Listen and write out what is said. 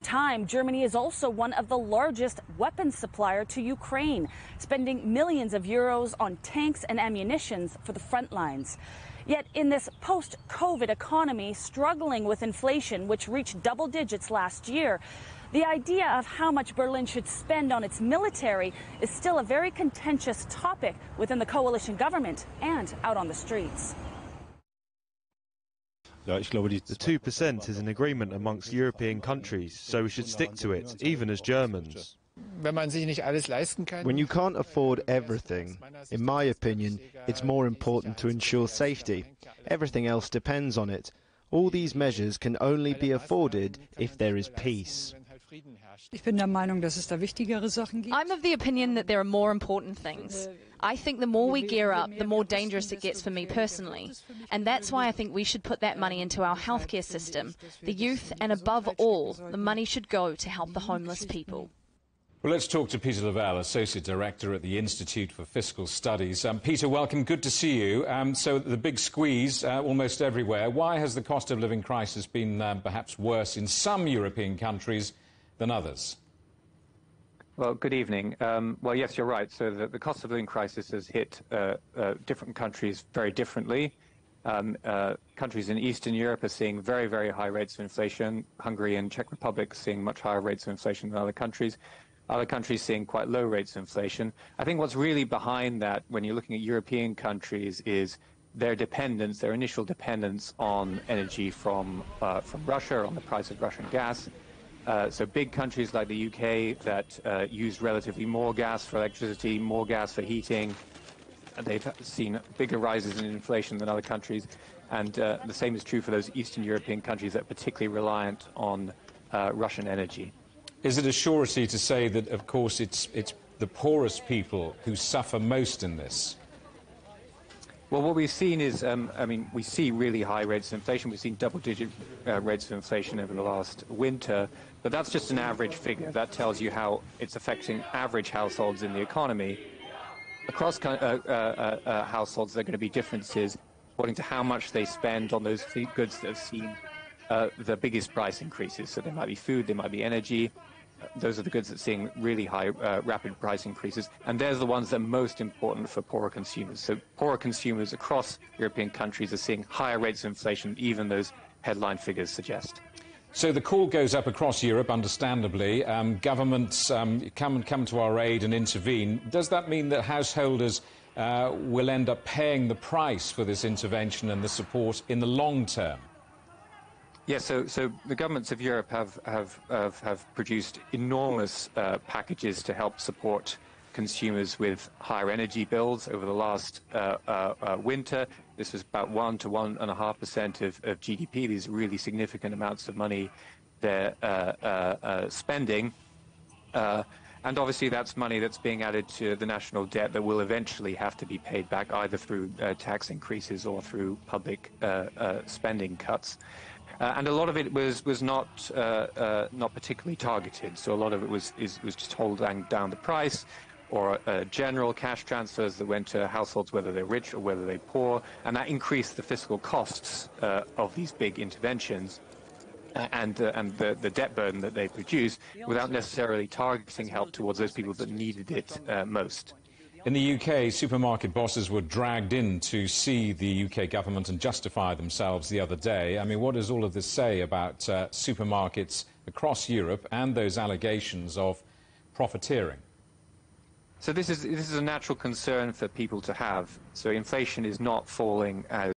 time, Germany is also one of the largest weapons supplier to Ukraine, spending millions of euros on tanks and ammunitions for the front lines. Yet in this post-COVID economy struggling with inflation, which reached double digits last year, the idea of how much Berlin should spend on its military is still a very contentious topic within the coalition government and out on the streets. The 2% is an agreement amongst European countries, so we should stick to it, even as Germans. When you can't afford everything, in my opinion, it's more important to ensure safety. Everything else depends on it. All these measures can only be afforded if there is peace. I'm of the opinion that there are more important things. I think the more we gear up, the more dangerous it gets for me personally. And that's why I think we should put that money into our healthcare system, the youth, and above all, the money should go to help the homeless people. Well, let's talk to Peter Levell, Associate Director at the Institute for Fiscal Studies. Peter, welcome. Good to see you. So the big squeeze almost everywhere. Why has the cost of living crisis been perhaps worse in some European countries than others? Well, good evening. Well, yes, you're right. So the cost of living crisis has hit different countries very differently. Countries in Eastern Europe are seeing very, very high rates of inflation. Hungary and Czech Republic are seeing much higher rates of inflation than other countries. Other countries seeing quite low rates of inflation. I think what's really behind that, when you're looking at European countries, is their dependence, their initial dependence on energy from Russia, on the price of Russian gas. So big countries like the UK that use relatively more gas for electricity, more gas for heating, they've seen bigger rises in inflation than other countries. And the same is true for those Eastern European countries that are particularly reliant on Russian energy. Is it a surety to say that, of course, it's the poorest people who suffer most in this? Well, what we've seen is, we see really high rates of inflation. We've seen double-digit rates of inflation over the last winter, but that's just an average figure. That tells you how it's affecting average households in the economy. Across households, there are going to be differences according to how much they spend on those goods that have seen the biggest price increases. So there might be food, there might be energy. Those are the goods that are seeing really high, rapid price increases, and they're the ones that are most important for poorer consumers. So poorer consumers across European countries are seeing higher rates of inflation, even those headline figures suggest. So the call goes up across Europe, understandably. Governments come to our aid and intervene. Does that mean that householders will end up paying the price for this intervention and the support in the long term? Yes, so the governments of Europe have produced enormous packages to help support consumers with higher energy bills over the last winter. This was about 1 to 1.5% of GDP. These are really significant amounts of money they're spending. And obviously that's money that's being added to the national debt that will eventually have to be paid back either through tax increases or through public spending cuts. And a lot of it was not particularly targeted. So a lot of it was just holding down the price, or general cash transfers that went to households, whether they're rich or whether they're poor, and that increased the fiscal costs of these big interventions and the debt burden that they produce, without necessarily targeting help towards those people that needed it most. In the UK, supermarket bosses were dragged in to see the UK government and justify themselves the other day. I mean, what does all of this say about supermarkets across Europe and those allegations of profiteering? So this is a natural concern for people to have. So inflation is not falling as